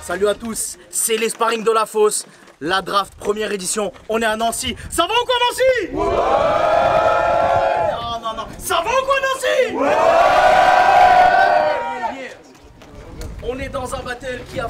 Salut à tous, c'est les sparring de la fosse. La draft première édition, on est à Nancy. Ça va ou quoi Nancy? Ouais. Non. Ça va ou quoi Nancy? Ouais. On est dans un battle qui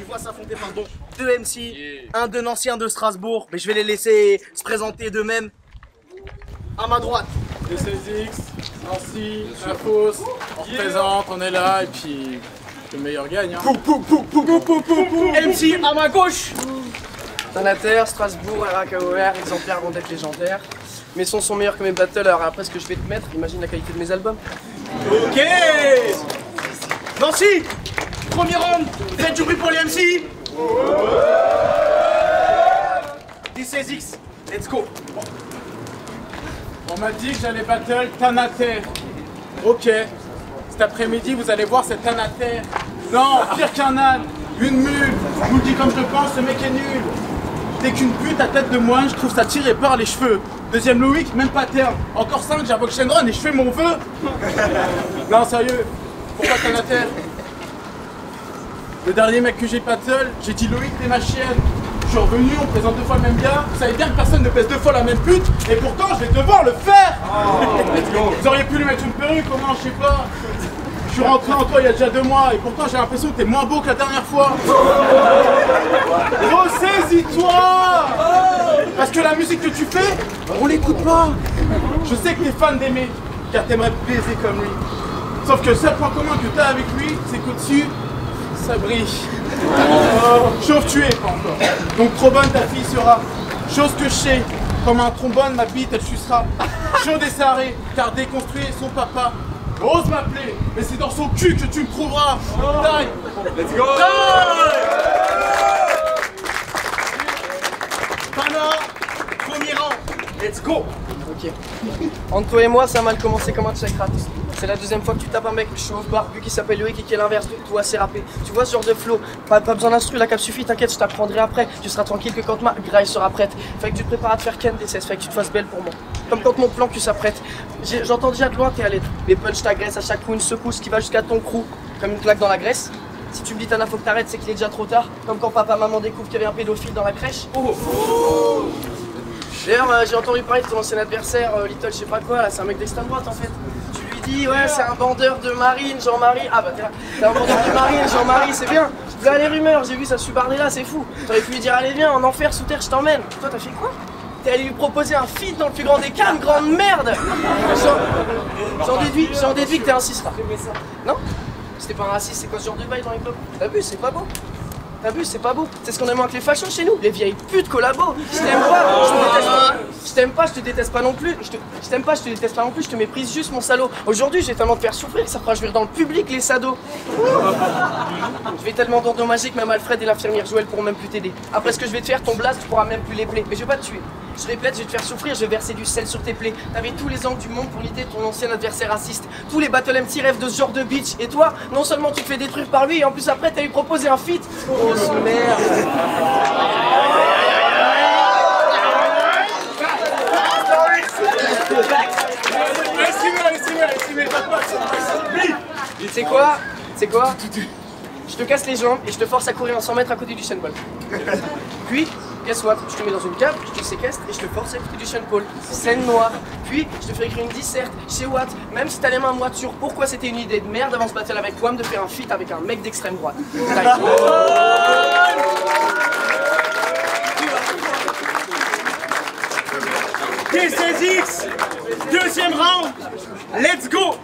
voit s'affronter deux MC, un de Nancy, un de Strasbourg. Mais je vais les laisser se présenter d'eux-mêmes. À ma droite. Le 16X, Nancy, la fosse, on représente, on est là et puis le meilleur gagne. Hein. MC à ma gauche. Tanater, Strasbourg, RAKOR, exemplaires vont être légendaires. Mes sons sont meilleurs que mes battles, alors après ce que je vais te mettre, imagine la qualité de mes albums. Ok. Nancy, premier round, faites du bruit pour les MC. Les 16X, let's go. On m'a dit que j'allais battle Tanater. Ok. Cet après-midi, vous allez voir cette Tanater. Non, pire qu'un âne, une mule. Je vous le dis comme je pense, ce mec est nul. T'es qu'une pute à tête de moine, je trouve ça tiré par les cheveux. Deuxième Loïc, même pas terme. Encore 5, j'invoque Shenron et je fais mon vœu. Non, sérieux, pourquoi Tanater? Le dernier mec que j'ai battle, j'ai dit Loïc, t'es ma chienne. Je suis revenu, on présente 2 fois le même gars. Vous savez bien que personne ne pèse 2 fois la même pute. Et pourtant, je vais devoir le faire. Vous auriez pu lui mettre une perruque, comment, je sais pas. Je suis rentré en toi il y a déjà 2 mois et pourtant j'ai l'impression que t'es moins beau que la dernière fois. Ressaisis-toi. Parce que la musique que tu fais, on l'écoute pas. Je sais que t'es fan d'aimer, car t'aimerais baiser comme lui. Sauf que le seul point commun que t'as avec lui, c'est qu'au-dessus, ça brille. Chauve tu es, pas encore. Donc trop bonne ta fille sera. Chose que je sais, comme un trombone, ma bite elle sucera. Chaude et sarrée, car déconstruit son papa. Ose m'appeler, mais c'est dans son cul que tu me trouveras. Taille. Let's go. Pana, premier round, let's go. Ok. Entre toi et moi, ça a mal commencé comme un check-rat. C'est la deuxième fois que tu tapes un mec chauve, barbu, qui s'appelle Loïc et qui est l'inverse de toi, c'est râpé. Tu vois ce genre de flow, pas besoin d'instru, la cape suffit, t'inquiète, je t'apprendrai après. Tu seras tranquille que quand ma graille sera prête. Fait que tu te prépares à te faire ken des 16, fait que tu te fasses belle pour moi. Comme quand mon plan tu s'apprête. J'entends déjà de loin, t'es à l'aide. Les punch t'agressent à chaque coup une secousse qui va jusqu'à ton crew, comme une claque dans la graisse. Si tu me dis Tana faut que t'arrêtes, c'est qu'il est déjà trop tard. Comme quand papa maman découvre qu'il y avait un pédophile dans la crèche. D'ailleurs, j'ai entendu parler de ton ancien adversaire, Little je sais pas quoi, là c'est un mec d'extrême droite en fait. Tu lui dis, ouais, c'est un bandeur de marine, Jean-Marie. Ah bah t'es là, c'est un bandeur de marine, Jean-Marie, c'est bien. Là les rumeurs, j'ai vu ça subardé là, c'est fou. T'aurais pu lui dire, allez viens, en enfer, sous terre, je t'emmène. Toi t'as fait quoi? T'es allé lui proposer un feat dans le plus grand des cannes, grande merde. J'en déduis que t'es un cisra. Non? C'était pas un raciste, c'est quoi ce genre de bail dans les clubs? T'as vu, c'est pas beau. T'as vu, c'est pas beau. C'est ce qu'on aime moins que les fashions chez nous, les vieilles putes collabo. Je t'aime pas, je te déteste pas. Je t'aime pas, je te déteste pas non plus. Je t'aime pas, je te déteste pas non plus, je te méprise juste mon salaud. Aujourd'hui, je vais tellement te faire souffrir que ça fera jouir dans le public les sados. Je vais tellement t'endommager que même Alfred et l'infirmière Joël pourront même plus t'aider. Après ce que je vais te faire, ton blast, tu pourras même plus les plaies. Mais je vais pas te tuer. Je répète, je vais te faire souffrir, je vais verser du sel sur tes plaies. T'avais tous les angles du monde pour lutter ton ancien adversaire raciste. Tous les battle MC rêvent de ce genre de bitch. Et toi, non seulement tu te fais détruire par lui, et en plus après t'as lui proposé un feat. Grosse merde. C'est quoi? Je te casse les jambes et je te force à courir en 100 mètres à côté du Sean Paul. Puis, guess what? Je te mets dans une cave, je te séquestre et je te force à écouter du Sean Paul. Scène noire. Puis, je te fais écrire une disserte chez Watt. Même si t'as les mains moites sur pourquoi c'était une idée de merde avant ce battle avec Wam de faire un feat avec un mec d'extrême droite. T16X, deuxième round, let's go.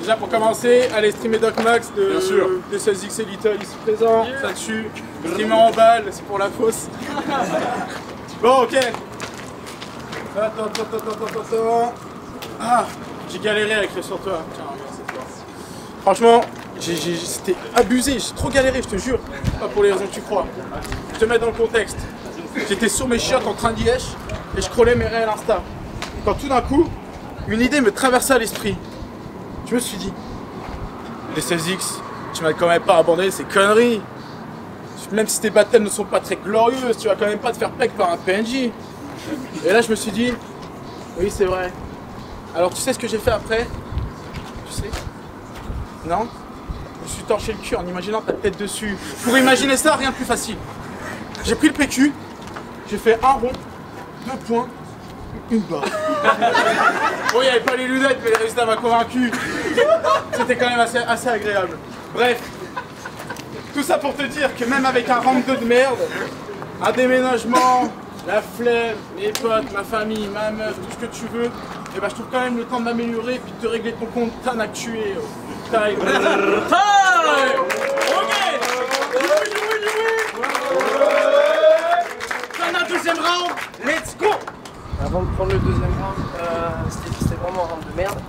Déjà pour commencer, allez streamer Doc Max de 16X et Little ici présent, ça tue. Streamer en balle, c'est pour la fosse. Bon, ok. Attends. Ah, j'ai galéré à écrire sur toi. Tiens, regarde cette fois. Franchement, c'était abusé, j'ai trop galéré, je te jure. Pas pour les raisons que tu crois. Je te mets dans le contexte. J'étais sur mes chiottes en train d'y et je scrollais mes réels Insta. Quand tout d'un coup, une idée me traversait à l'esprit. Je me suis dit, les 16X, tu m'as quand même pas abandonné ces conneries. Même si tes battles ne sont pas très glorieuses, tu vas quand même pas te faire pec par un PNJ. Et là je me suis dit, oui c'est vrai. Alors tu sais ce que j'ai fait après? Tu sais? Non? Je me me suis torché le cul en imaginant ta tête dessus. Pour imaginer ça, rien de plus facile. J'ai pris le PQ, j'ai fait un rond, 2 points, une barre. Bon, il n'y avait pas les lunettes, mais le résultat m'a convaincu. C'était quand même assez agréable. Bref, tout ça pour te dire que même avec un round 2 de merde, un déménagement, la flemme, mes potes, ma famille, ma meuf, tout ce que tu veux, et bah je trouve quand même le temps de m'améliorer et puis de te régler ton compte tan actué. Taille. On a deuxième round, let's go. Avant de prendre le deuxième round, c'était vraiment un round de merde.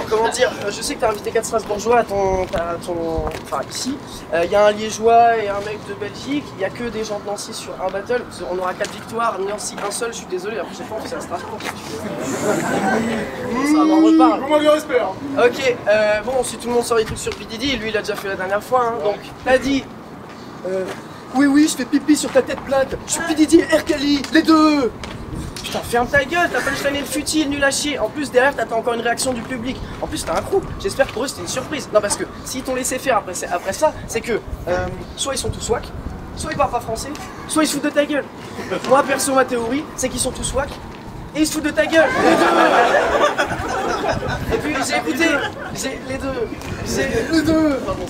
Comment dire, je sais que t'as invité 4 Strasbourgeois enfin ici. Il y a un Liégeois et un mec de Belgique. Il n'y a que des gens de Nancy sur un battle. On aura 4 victoires, Nancy un seul. Je suis désolé, la prochaine fois on fait à Strasbourg. Ça m'en reparle. Comment le respect hein. Ok, bon, si tout le monde sort des trucs sur P. Diddy, lui il a déjà fait la dernière fois. Hein, donc, t'as dit. Oui, je fais pipi sur ta tête plate. Je suis P. Diddy et R. Kelly, les deux. Putain, ferme ta gueule, t'as pas le traîner futile, nul à chier. En plus, derrière, t'attends encore une réaction du public. En plus, t'as un crew. J'espère que pour eux, c'était une surprise. Non, parce que s'ils t'ont laissé faire après ça, c'est que soit ils sont tous wack, soit ils parlent pas français, soit ils se foutent de ta gueule. Moi, perso, ma théorie, c'est qu'ils sont tous wack et ils se foutent de ta gueule. Et puis, j'ai écouté, j'ai les deux. Pardon,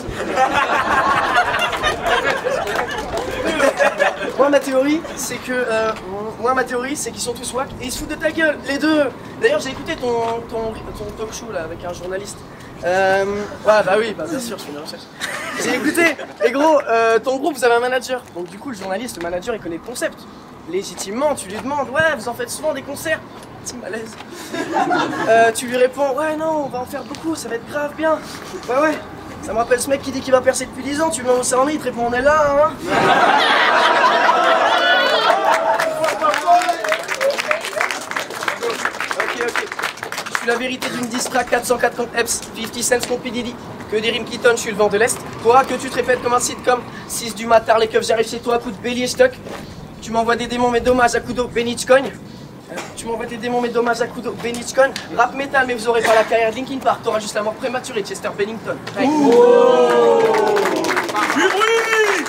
Moi ma théorie c'est qu'ils sont tous wack et ils se foutent de ta gueule, les deux. D'ailleurs j'ai écouté ton talk show là avec un journaliste. Ouais bah oui, bah bien sûr je fais une recherche. J'ai écouté, et gros, ton groupe vous avez un manager. Donc du coup le journaliste, le manager il connaît le concept. Légitimement tu lui demandes, ouais vous en faites souvent des concerts. Petit malaise. Tu lui réponds, ouais non on va en faire beaucoup, ça va être grave bien. Ouais. Ça me rappelle ce mec qui dit qu'il va percer depuis 10 ans, tu lui mets au cerné, il te répond on est là, hein. Ok. Je suis la vérité d'une diss track, 404 contre Epps, 50 cents contre P. Diddy. Que des rimes qui tonnent, je suis le vent de l'Est. Toi, que tu te répètes comme un sitcom, 6 du matin, les keufs, j'arrive chez toi, coup de bélier, stock. Tu m'envoies des démons, mais dommage, à coup d'eau, Benich cogne. Tu m'envoies des démons mais dommages à coup d'eau, Benitchcon, rap métal mais vous aurez pas la carrière de Linkin Park, t'auras juste la mort prématurée de Chester Bennington. Hey. Du bruit.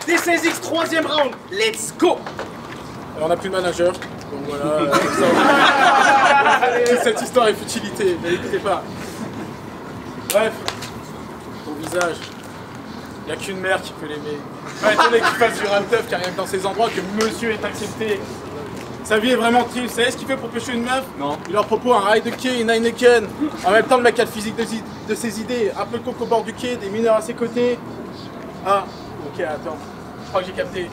DCSX, troisième round, let's go. Alors, on n'a plus de manager, donc voilà. Cette histoire est futilité, ne l'écoutez pas. Bref, ton visage. Il n'y a qu'une mère qui peut l'aimer. Pas étonné qu'il fasse du rap teuf car rien que dans ces endroits que monsieur est accepté. Sa vie est vraiment triste. Vous savez ce qu'il fait pour pêcher une meuf? Non. Il leur propose un rail de quai, une Heineken. En même temps, le mec a le physique de ses idées. Un peu de coke au bord du quai, des mineurs à ses côtés. Ah, ok, attends. Je crois que j'ai capté.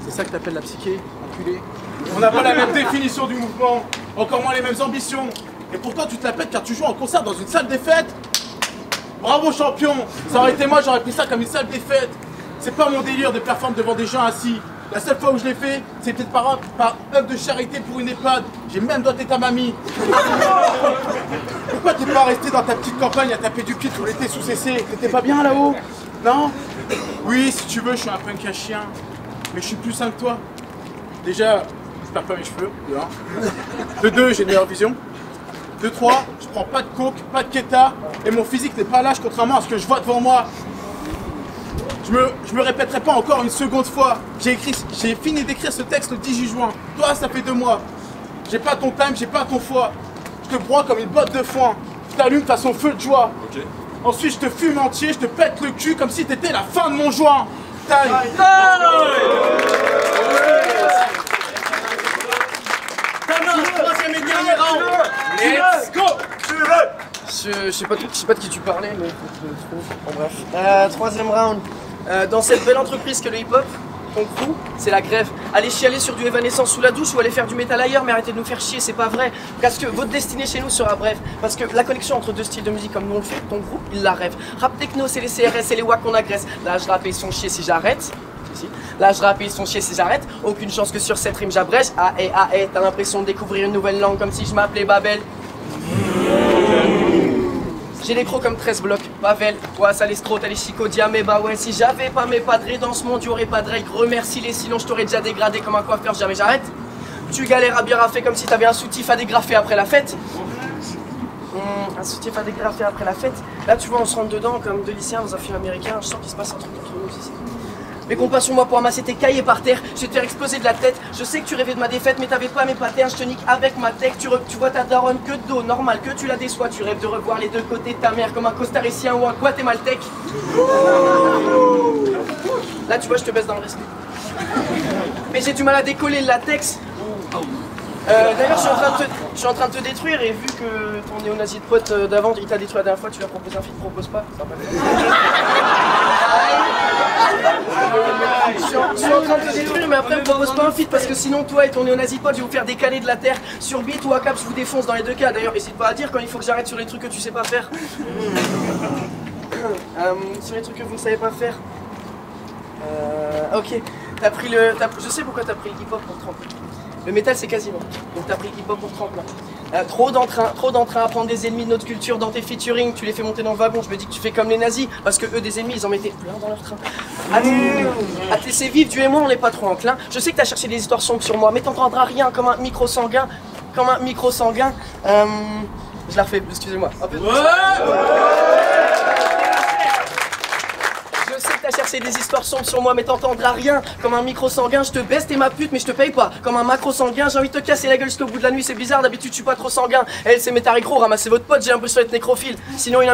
C'est ça que t'appelles la psyché, enculé? On n'a pas la même définition du mouvement, encore moins les mêmes ambitions. Et pourtant, tu te la pètes car tu joues en concert dans une salle des fêtes. Bravo champion! Ça aurait été moi, j'aurais pris ça comme une salle des fêtes. C'est pas mon délire de performer devant des gens assis. La seule fois où je l'ai fait, c'est peut-être par œuvre de charité pour une EHPAD. J'ai même doigté ta mamie. Pourquoi t'es pas resté dans ta petite campagne à taper du pied tout l'été sous CC? T'étais pas bien là-haut? Non? Oui, si tu veux, je suis un punk à chien. Mais je suis plus sain que toi. Déjà, je perds pas mes cheveux, de 1. De 2, j'ai une meilleure vision. De 3, je prends pas de coke, pas de keta, et mon physique n'est pas lâche contrairement à ce que je vois devant moi. Je me répéterai pas encore une seconde fois. J'ai fini d'écrire ce texte le 18 juin. Toi, ça fait 2 mois. J'ai pas ton time, j'ai pas ton foie. Je te broie comme une botte de foin. Je t'allume façon feu de joie. Okay. Ensuite, je te fume entier, je te pète le cul comme si t'étais la fin de mon joint. Taille. Troisième et dernier round. Let's go. Je sais pas de qui tu parlais, mais bon, bref. Troisième round. Dans cette belle entreprise que le hip-hop, ton crew, c'est la grève. Allez chialer sur du Evanescence sous la douche ou aller faire du métal ailleurs, mais arrêtez de nous faire chier, c'est pas vrai. Parce que votre destinée chez nous sera brève. Parce que la connexion entre deux styles de musique comme nous on le fait, ton groupe, il la rêve. Rap techno, c'est les CRS et les WAC qu'on agresse. Là, je rappe et ils sont chiés si j'arrête. Là, je rappe et ils sont chiés si j'arrête. Aucune chance que sur cette rime j'abrège. T'as l'impression de découvrir une nouvelle langue comme si je m'appelais Babel. J'ai les crocs comme 13 blocs, Pavel, toi ça les scrocs, t'as les chicots, mais bah ouais, si j'avais pas mes padrés dans ce monde, y'aurait pas de règles. Remercie les silences, je t'aurais déjà dégradé comme un coiffeur, jamais j'arrête. Tu galères à bien raffer comme si t'avais un soutif à dégrafer après la fête. Un soutif à dégrafer après la fête. Là, tu vois, on se rentre dedans comme deux lycéens dans un film américain. Je sens qu'il se passe un truc entre nous ici. Mais compte pas sur moi pour ramasser tes cahiers par terre. Je vais te faire exploser de la tête. Je sais que tu rêvais de ma défaite, mais t'avais pas mes patterns. Je te nique avec ma tech. Tu vois ta daronne que de dos, normal que tu la déçois. Tu rêves de revoir les deux côtés de ta mère comme un costaricien ou un guatémaltèque. Là, tu vois, je te baisse dans le respect. Mais j'ai du mal à décoller le latex. D'ailleurs, je suis en train de te détruire et vu que ton néo-nazi de pote d'avant, il t'a détruit la dernière fois, tu lui as proposé un feat, propose pas. Ça va pas. Je suis en train de te détruire, mais après, me propose pas un feat parce que sinon, toi et ton néo-nazi pote, je vais vous faire décaler de la terre sur beat ou à cap, je vous défonce dans les deux cas. D'ailleurs, n'hésite pas à dire quand il faut que j'arrête sur les trucs que tu sais pas faire. Sur les trucs que vous ne savez pas faire. Ok, je sais pourquoi t'as pris le hip-hop pour 30 ans. Le métal c'est quasiment. Donc t'as pris le hip-hop pour 30 ans. Trop d'entrain à prendre des ennemis de notre culture dans tes featuring, tu les fais monter dans le wagon, je me dis que tu fais comme les nazis, parce que eux des ennemis ils en mettaient plein dans leur train. À te laisser vivre, Dieu et moi on n'est pas trop enclin. Je sais que t'as cherché des histoires sombres sur moi, mais t'entendras rien comme un micro sanguin. Je la refais, excusez-moi. Je sais que t'as cherché des histoires sombres sur moi, mais t'entendras rien. Comme un micro sanguin, je te baisse, t'es ma pute, mais je te paye pas. Comme un macro sanguin, j'ai envie de te casser la gueule jusqu'au bout de la nuit, c'est bizarre, d'habitude je suis pas trop sanguin. Elle, c'est Métaricro, ramassez votre pote, j'ai l'impression d'être nécrophile. Sinon, une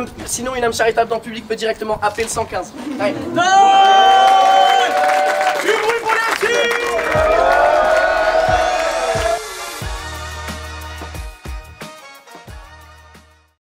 âme charitable dans le public peut directement appeler le 115. Allez.